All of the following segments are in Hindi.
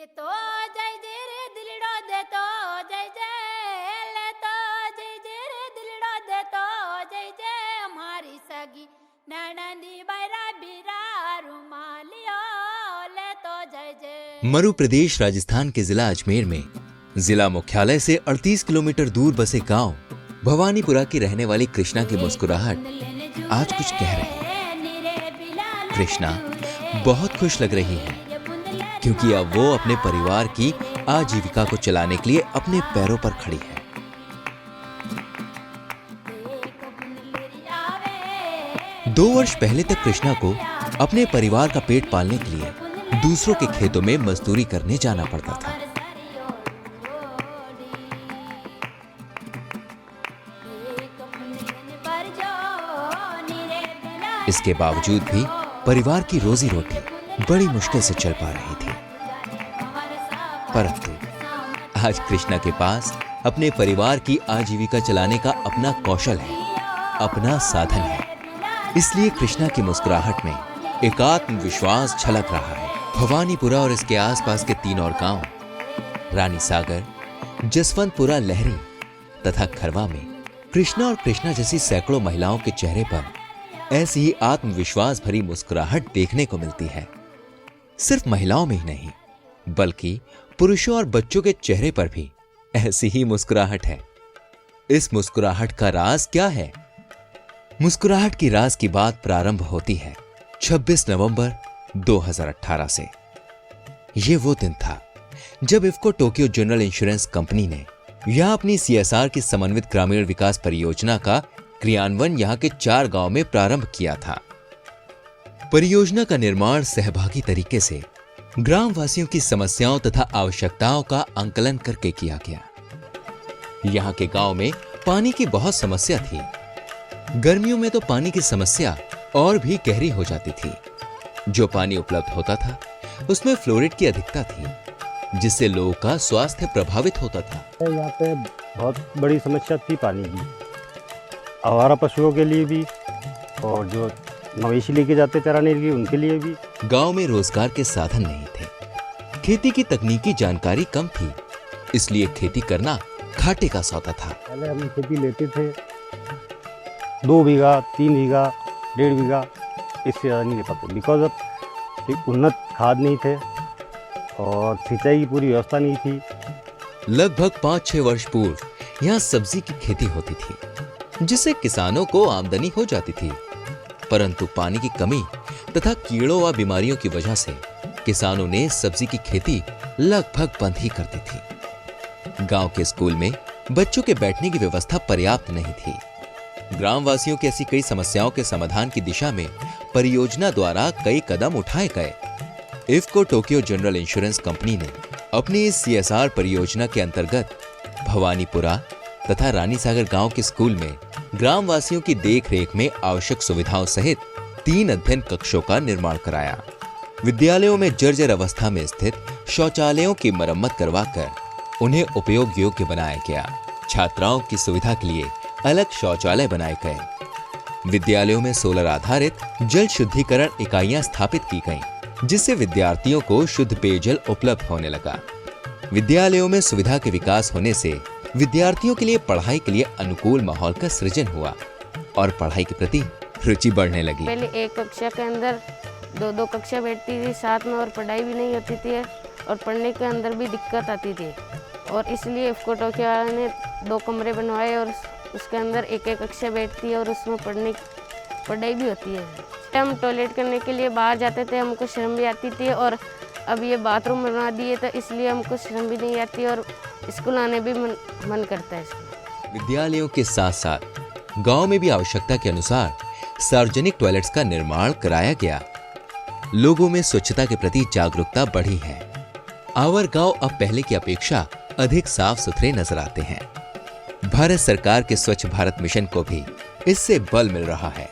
ले तो जय जय रे दिलड़ो दे तो जय जय ले तो जय जय रे दिलड़ो दे तो जय जय हमारी सगी ननंदी बैरा बीरा रुमालियो ले तो जय जय। मरु प्रदेश राजस्थान के जिला अजमेर में जिला मुख्यालय से 38 किलोमीटर दूर बसे गांव भवानीपुरा की रहने वाली कृष्णा की मुस्कुराहट आज कुछ कह रही है। कृष्णा बहुत खुश लग रही है क्योंकि अब वो अपने परिवार की आजीविका को चलाने के लिए अपने पैरों पर खड़ी है। दो वर्ष पहले तक कृष्णा को अपने परिवार का पेट पालने के लिए दूसरों के खेतों में मजदूरी करने जाना पड़ता था। इसके बावजूद भी परिवार की रोजी रोटी बड़ी मुश्किल से चल पा रही थी। परंतु आज कृष्णा के पास अपने परिवार की आजीविका चलाने का अपना कौशल है, अपना साधन है। इसलिए कृष्णा की मुस्कुराहट में एक आत्मविश्वास झलक रहा है। भवानीपुरा और इसके आसपास के 3 और गांव रानी सागर, जसवंतपुरा, लहरी तथा खरवा में कृष्णा और कृष्णा जैसी सैकड़ों महिलाओं के चेहरे पर ऐसी ही आत्मविश्वास भरी मुस्कुराहट देखने को मिलती है। सिर्फ महिलाओं में ही नहीं बल्कि पुरुषों और बच्चों के चेहरे पर भी ऐसी ही मुस्कुराहट है। इस मुस्कुराहट का राज क्या है? मुस्कुराहट की राज की बात प्रारंभ होती है 26 नवंबर 2018 से। यह वो दिन था जब IFFCO Tokyo general insurance company ने यहां अपनी CSR की समन्वित ग्रामीण विकास परियोजना का क्रियान्वयन यहां के 4 गांव में प्रारंभ किया था। परियोजना का निर्माण सहभागी तरीके से ग्राम वासियों की समस्याओं तथा आवश्यकताओं का आंकलन करके किया गया। यहां के गांव में पानी की बहुत समस्या थी। गर्मियों में तो पानी की समस्या और भी गहरी हो जाती थी। जो पानी उपलब्ध होता था उसमें फ्लोराइड की अधिकता थी, जिससे लोगों का स्वास्थ्य प्रभावित होता था। यहाँ पे बहुत बड़ी समस्या थी पानी की, आवारा पशुओं के लिए भी और जो मवेशी लेके जाते चराने के लिए उनके लिए भी। गांव में रोजगार के साधन नहीं थे, खेती की तकनीकी जानकारी कम थी, इसलिए खेती करना घाटे का सौदा था। पहले हम खेती लेते थे 2 बीघा, 3 बीघा, 1.5 बीघा, इससे ज़्यादा नहीं ले पाते। बिकॉज ऑफ उन्नत खाद नहीं थे और सिंचाई की पूरी व्यवस्था नहीं थी। लगभग 5-6 वर्ष पूर्व यहाँ सब्जी की खेती होती थी, जिससे किसानों को आमदनी हो जाती थी। परंतु पानी की कमी तथा कीड़ों व बीमारियों की वजह से किसानों ने सब्जी की खेती लगभग बंद ही कर दी थी। गांव के स्कूल में बच्चों के बैठने की व्यवस्था पर्याप्त नहीं थी। ग्रामवासियों की ऐसी कई समस्याओं के समाधान की दिशा में परियोजना द्वारा कई कदम उठाए गए। IFFCO Tokyo general insurance company ने अपनी इस CSR परियोजना के अंतर्गत भवानीपुरा तथा रानी सागर गांव के स्कूल में ग्रामवासियों की देखरेख में आवश्यक सुविधाओं सहित 3 अध्ययन कक्षों का निर्माण कराया। विद्यालयों में जर्जर अवस्था में स्थित शौचालयों की मरम्मत करवाकर उन्हें उपयोग योग्य बनाया गया। छात्राओं की सुविधा के लिए अलग शौचालय बनाए गए। विद्यालयों में सोलर आधारित जल शुद्धिकरण इकाइयां स्थापित की गईं, जिससे विद्यार्थियों को शुद्ध पेयजल उपलब्ध होने लगा। विद्यालयों में सुविधा के विकास होने से विद्यार्थियों के लिए पढ़ाई के लिए अनुकूल माहौल का सृजन हुआ और पढ़ाई के प्रति रुचि बढ़ने लगी। पहले एक कक्षा के अंदर 2-2 कक्षा बैठती थी साथ में और पढ़ाई भी नहीं होती थी और पढ़ने के अंदर भी दिक्कत आती थी और इसलिए इफ्को टोक्यो वाले ने 2 कमरे बनवाए और उसके अंदर एक कक्षा बैठती है और उसमें पढ़ाई भी होती है। हम टॉयलेट करने के लिए बाहर जाते थे, हमको शर्म भी आती थी और अब ये बाथरूम बनवा दिए तो इसलिए हमको शर्म भी नहीं आती और स्कूल आने भी मन करता है। विद्यालयों के साथ साथ गांव में भी आवश्यकता के अनुसार सार्वजनिक टॉयलेट्स का निर्माण कराया गया। लोगों में स्वच्छता के प्रति जागरूकता बढ़ी है। आवर गांव अब पहले की अपेक्षा अधिक साफ सुथरे नजर आते हैं। भारत सरकार के स्वच्छ भारत मिशन को भी इससे बल मिल रहा है।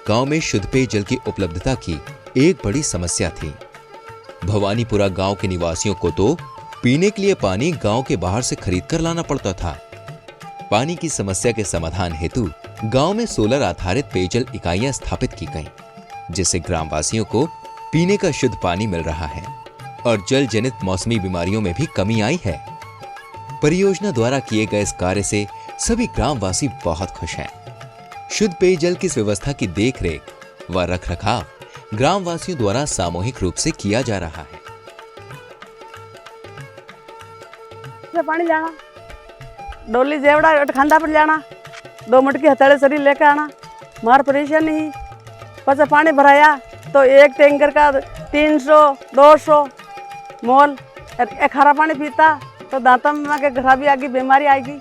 गांव में शुद्ध पेयजल की उपलब्धता की एक बड़ी समस्या थी। भवानीपुरा गांव के निवासियों को तो पीने के लिए पानी गांव के बाहर से खरीद कर लाना पड़ता था। पानी की समस्या के समाधान हेतु गांव में सोलर आधारित पेयजल इकाइयां स्थापित की गईं, जिससे ग्रामवासियों को पीने का शुद्ध पानी मिल रहा है और जल जनित मौसमी बीमारियों में भी कमी आई है। परियोजना द्वारा किए गए इस कार्य से सभी ग्रामवासी बहुत खुश हैं। शुद्ध पेयजल की इस व्यवस्था की देखरेख व रखरखाव ग्रामवासियों द्वारा सामूहिक रूप से किया जा रहा है। पानी जाना, डोली जेवड़ा खांदा पर जाना, 2 मटकी हथेली सरी लेकर आना, मार परेशानी ही। पचा पानी भराया तो एक टैंकर का 300-200 मोल। एक खारा पानी पीता तो दांतों में के खराबी आ गई, बीमारी आएगी।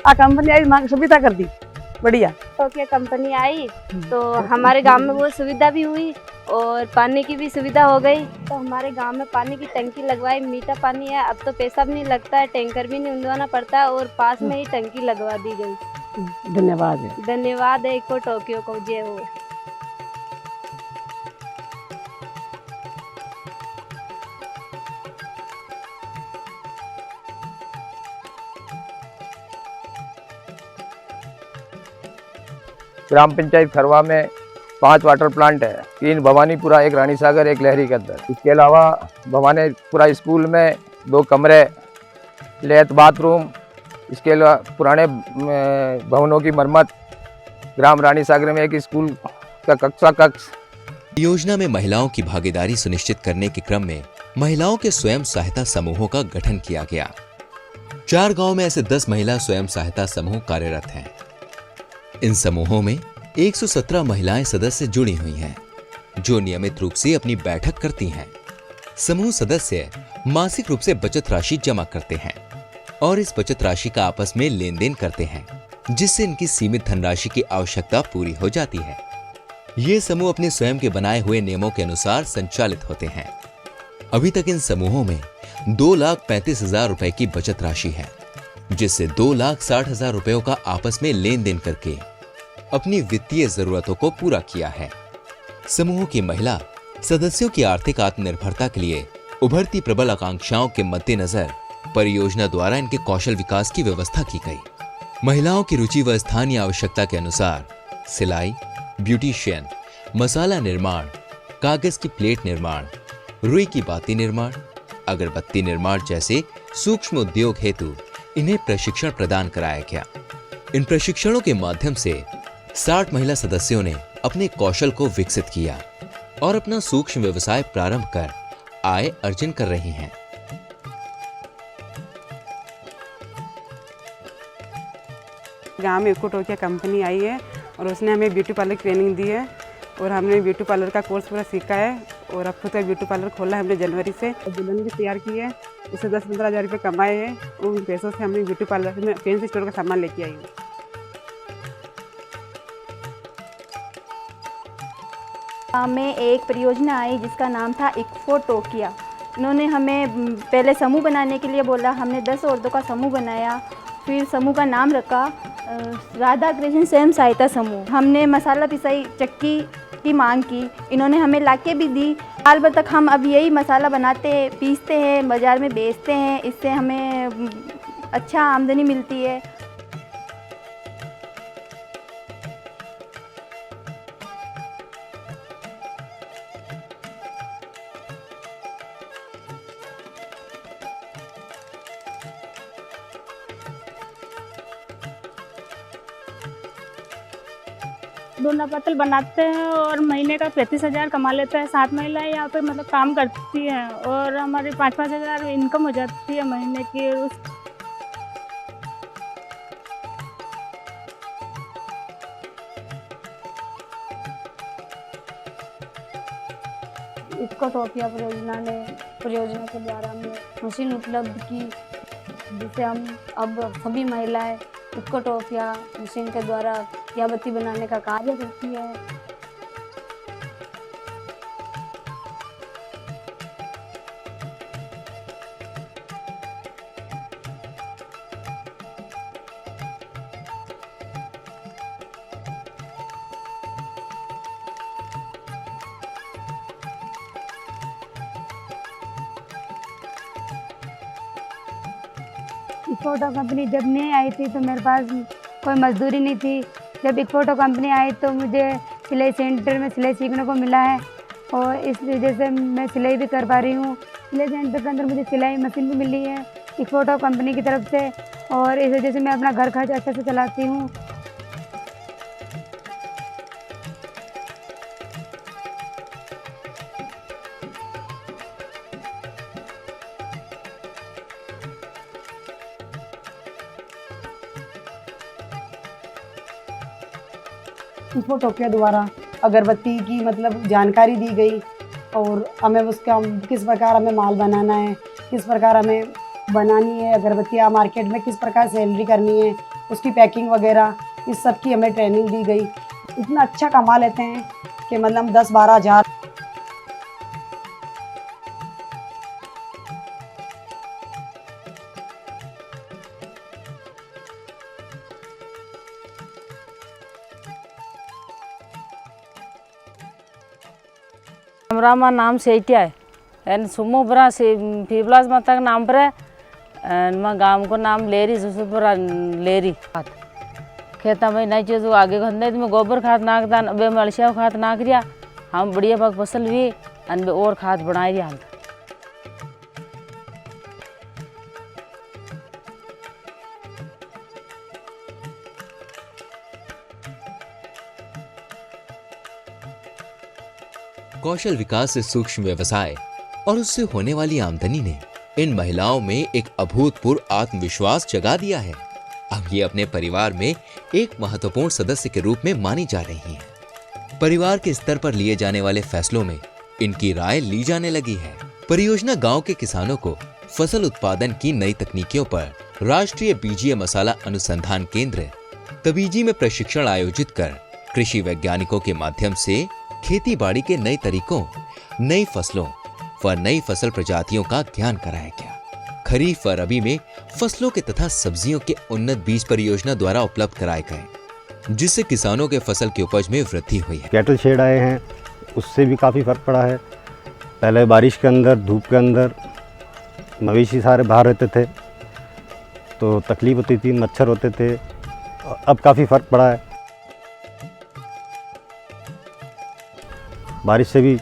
आ कंपनी आई, माँ की सुविधा कर दी बढ़िया। तो क्या कंपनी आई तो हमारे गांव में वो सुविधा भी हुई और पानी की भी सुविधा हो गई। तो हमारे गांव में पानी की टंकी लगवाई, मीठा पानी है। अब तो पैसा भी नहीं लगता है, टैंकर भी नहीं उंधवाना पड़ता और पास में ही टंकी लगवा दी गई। धन्यवाद है इको टोक्यो को। जय हो। ग्राम पंचायत खरवा में 5 वाटर प्लांट है, 3 भवानीपुरा, 1 रानी सागर, 1 लहरी कद्दर। इसके अलावा भवानीपुरा स्कूल में 2 कमरे, लेट बाथरूम। इसके अलावा पुराने भवनों की मरम्मत। ग्राम रानी सागर में 1 स्कूल का कक्ष। योजना में महिलाओं की भागीदारी सुनिश्चित करने के क्रम में महिलाओं के स्वयं सहायता समूहों का गठन किया गया। 4 गांव में ऐसे 10 महिला स्वयं सहायता समूह कार्यरत हैं। इन समूहों में 117 महिलाएं सदस्य जुड़ी हुई हैं, जो नियमित रूप से अपनी बैठक करती हैं। समूह सदस्य मासिक रूप से बचत राशि जमा करते हैं और इस बचत राशि का आपस में लेन देन करते हैं, जिससे इनकी सीमित धनराशि की आवश्यकता पूरी हो जाती है। ये समूह अपने स्वयं के बनाए हुए नियमों के अनुसार संचालित होते हैं। अभी तक इन समूहों में 2,35,000 रुपए की बचत राशि है, जिससे 2,60,000 रुपयों का आपस में लेन देन करके अपनी वित्तीय जरूरतों को पूरा किया है। समूह की महिला सदस्यों की आर्थिक आत्मनिर्भरता के लिए उभरती प्रबल आकांक्षाओं के मद्देनजर परियोजना द्वारा इनके कौशल विकास की व्यवस्था की गई। महिलाओं की रुचि व स्थानीय आवश्यकता के अनुसार सिलाई, ब्यूटिशियन, मसाला निर्माण, कागज की प्लेट निर्माण, रुई की बाती निर्माण, अगरबत्ती निर्माण जैसे सूक्ष्म उद्योग हेतु इन्हें प्रशिक्षण प्रदान कराया गया। इन प्रशिक्षणों के माध्यम से 60 महिला सदस्यों ने अपने कौशल को विकसित किया और अपना सूक्ष्म व्यवसाय प्रारंभ कर आय अर्जन कर रही हैं। गांव में इको टोक्यो कंपनी आई है और उसने हमें ब्यूटी पार्लर की ट्रेनिंग दी है और हमने ब्यूटी पार्लर का कोर्स पूरा सीखा है और अब खुद का ब्यूटी पार्लर खोला है हमने जनवरी से। दुल्हन भी तैयार की है, उससे 10-15 हज़ार रुपये कमाए हैं। उन पैसों से हमने ब्यूटी पार्लर में फैंसी स्टोर का सामान लेके आई हूँ। में एक परियोजना आई जिसका नाम था इको टोक्यो। इन्होंने हमें पहले समूह बनाने के लिए बोला, हमने 10 औरतों का समूह बनाया। फिर समूह का नाम रखा राधा कृष्ण स्वयं सहायता समूह। हमने मसाला पिसाई चक्की की मांग की, इन्होंने हमें लाके भी दी। साल भर तक हम अब यही मसाला बनाते हैं, पीसते हैं, बाज़ार में बेचते हैं। इससे हमें अच्छा आमदनी मिलती है। डोला पतल बनाते हैं और महीने का 35,000 कमा लेते हैं। 7 महिलाएं यहाँ पे मतलब काम करती हैं और हमारी 5-5 हज़ार इनकम हो जाती है महीने की। इको टोक्यो परियोजना के द्वारा हमें मशीन उपलब्ध की, जिससे हम अब सभी महिलाएं इको टोक्यो मशीन के द्वारा दियाबत्ती बनाने का कार्य करती है। इकोटो कंपनी जब नहीं आई थी तो मेरे पास कोई मजदूरी नहीं थी। जब इकोटो कंपनी आई तो मुझे सिलाई सेंटर में सिलाई सीखने को मिला है और इस वजह से मैं सिलाई भी कर पा रही हूँ। सिलाई सेंटर के अंदर मुझे सिलाई मशीन भी मिली है इक्फोटो कंपनी की तरफ से, और इस वजह से मैं अपना घर खर्च अच्छे से चलाती हूँ। इक्फोटो के द्वारा अगरबत्ती की मतलब जानकारी दी गई, और हमें उसका किस प्रकार हमें माल बनाना है, किस प्रकार हमें बनानी है अगरबत्तियाँ, मार्केट में किस प्रकार सेलरी करनी है, उसकी पैकिंग वगैरह, इस सब की हमें ट्रेनिंग दी गई। इतना अच्छा कमा लेते हैं कि मतलब 10-12 हज़ार। रामा नाम से है एन सुमो बरा से फीबलास तक नाम पर मैं गांव को नाम लेरी सुसुपरा लेरी खेता में नई चीज़ आगे खंदे में गोबर खाद नाक दान अबे मलसिया खाद नाक रिया हम बढ़िया बाग फसल भी अन और खाद बनाई रिया। कौशल विकास से सूक्ष्म व्यवसाय और उससे होने वाली आमदनी ने इन महिलाओं में एक अभूतपूर्व आत्मविश्वास जगा दिया है। अब ये अपने परिवार में एक महत्वपूर्ण सदस्य के रूप में मानी जा रही हैं। परिवार के स्तर पर लिए जाने वाले फैसलों में इनकी राय ली जाने लगी है। परियोजना गांव के किसानों को फसल उत्पादन की नई तकनीकों पर राष्ट्रीय बीजीय मसाला अनुसंधान केंद्र तबीजी में प्रशिक्षण आयोजित कर कृषि वैज्ञानिकों के माध्यम से खेती बाड़ी के नए तरीकों, नई फसलों व नई फसल प्रजातियों का ज्ञान कराया गया। खरीफ व रबी में फसलों के तथा सब्जियों के उन्नत बीज परियोजना द्वारा उपलब्ध कराए गए, जिससे किसानों के फसल की उपज में वृद्धि हुई है। कैटल शेड आए हैं, उससे भी काफ़ी फर्क पड़ा है। पहले बारिश के अंदर, धूप के अंदर मवेशी सारे बाहर रहते थे तो तकलीफ होती थी, मच्छर होते थे। अब काफ़ी फर्क पड़ा है। बारिश से भी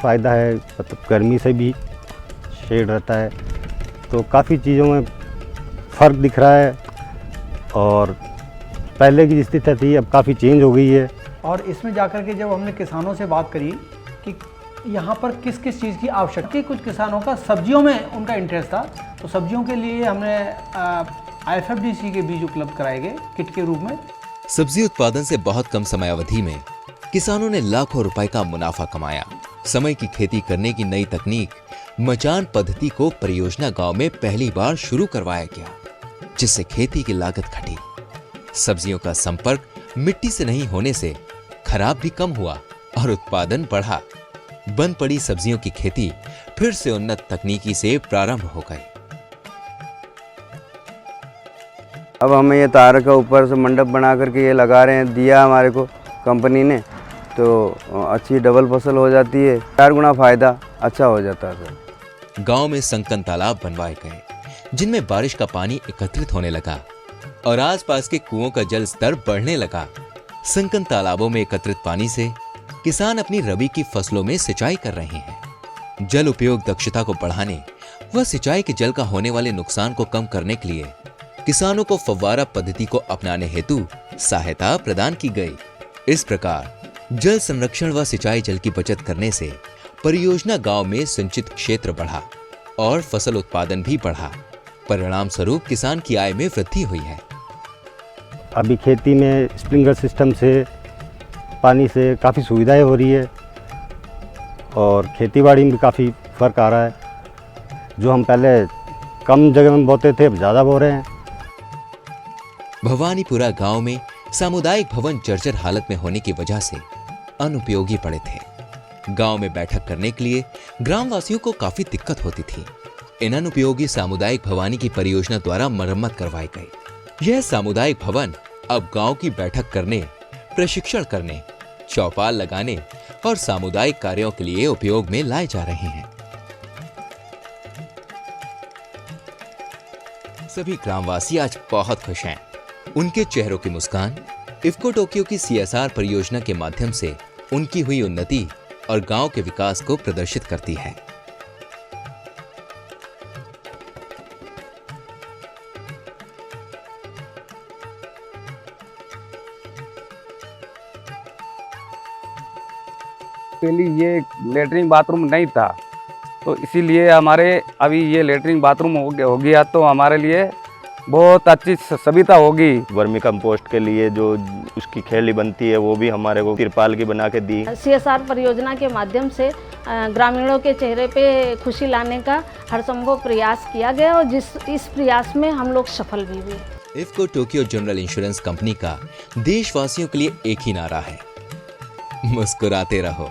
फ़ायदा है, मतलब गर्मी से भी शेड रहता है, तो काफ़ी चीज़ों में फ़र्क दिख रहा है। और पहले की स्थिति थी अब काफ़ी चेंज हो गई है। और इसमें जाकर के जब हमने किसानों से बात करी कि यहाँ पर किस किस चीज़ की आवश्यकता, कुछ किसानों का सब्जियों में उनका इंटरेस्ट था, तो सब्जियों के लिए हमने IFFDC के बीज उपलब्ध कराए गए किट के रूप में। सब्जी उत्पादन से बहुत कम समय अवधि में किसानों ने लाखों रुपए का मुनाफा कमाया। समय की खेती करने की नई तकनीक मचान पद्धति को परियोजना गांव में पहली बार शुरू करवाया गया, जिससे खेती की लागत घटी। सब्जियों का संपर्क मिट्टी से नहीं होने से खराब भी कम हुआ और उत्पादन बढ़ा। बंद पड़ी सब्जियों की खेती फिर से उन्नत तकनीकी से प्रारंभ हो गई। अब हमें ये तार का ऊपर से मंडप बना करके ये लगा रहे हैं, दिया हमारे को कंपनी ने, तो अच्छी डबल फसल हो जाती है, 4 गुना फायदा अच्छा हो जाता है सर। गांव में संकन तालाब बनवाए गए, जिनमें बारिश का पानी एकत्रित होने लगा और आसपास के कुओं का जल स्तर बढ़ने लगा। संकन तालाबों में एकत्रित पानी से किसान अपनी रबी की फसलों में सिंचाई कर रहे हैं। जल उपयोग दक्षता को बढ़ाने व सिंचाई के जल का होने वाले नुकसान को कम करने के लिए किसानों को फव्वारा पद्धति को अपनाने हेतु सहायता प्रदान की गई। इस प्रकार जल संरक्षण व सिंचाई जल की बचत करने से परियोजना गांव में संचित क्षेत्र बढ़ा और फसल उत्पादन भी बढ़ा। परिणाम स्वरूप किसान की आय में वृद्धि हुई है। अभी खेती में स्प्रिंकलर सिस्टम से पानी से काफ़ी सुविधाएं हो रही है और खेतीबाड़ी में भी काफ़ी फर्क आ रहा है। जो हम पहले कम जगह में बोते थे अब ज़्यादा बो रहे हैं। भवानीपुरा गांव में सामुदायिक भवन जर्जर हालत में होने की वजह से अनुपयोगी पड़े थे। गांव में बैठक करने के लिए ग्रामवासियों को काफी दिक्कत होती थी। इन अनुपयोगी सामुदायिक भवानी की परियोजना द्वारा मरम्मत करवाई गई। यह सामुदायिक भवन अब गांव की बैठक करने, प्रशिक्षण करने, चौपाल लगाने और सामुदायिक कार्यों के लिए उपयोग में लाए जा रहे हैं। सभी ग्रामवासी आज बहुत खुश हैं। उनके चेहरों की मुस्कान इफ्को टोक्यो की CSR परियोजना के माध्यम से उनकी हुई उन्नति और गांव के विकास को प्रदर्शित करती है। पहले ये लेटरिन बाथरूम नहीं था, तो इसीलिए हमारे अभी ये लेटरिन बाथरूम हो गया तो हमारे लिए बहुत अच्छी सुविधा होगी। वर्मी कंपोस्ट के लिए जो उसकी खैली बनती है वो भी हमारे को तिरपाल की बना के दी। CSR परियोजना के माध्यम से ग्रामीणों के चेहरे पे खुशी लाने का हर संभव प्रयास किया गया और इस प्रयास में हम लोग सफल भी हुए। IFFCO Tokyo general insurance company का देशवासियों के लिए एक ही नारा है, मुस्कुराते रहो।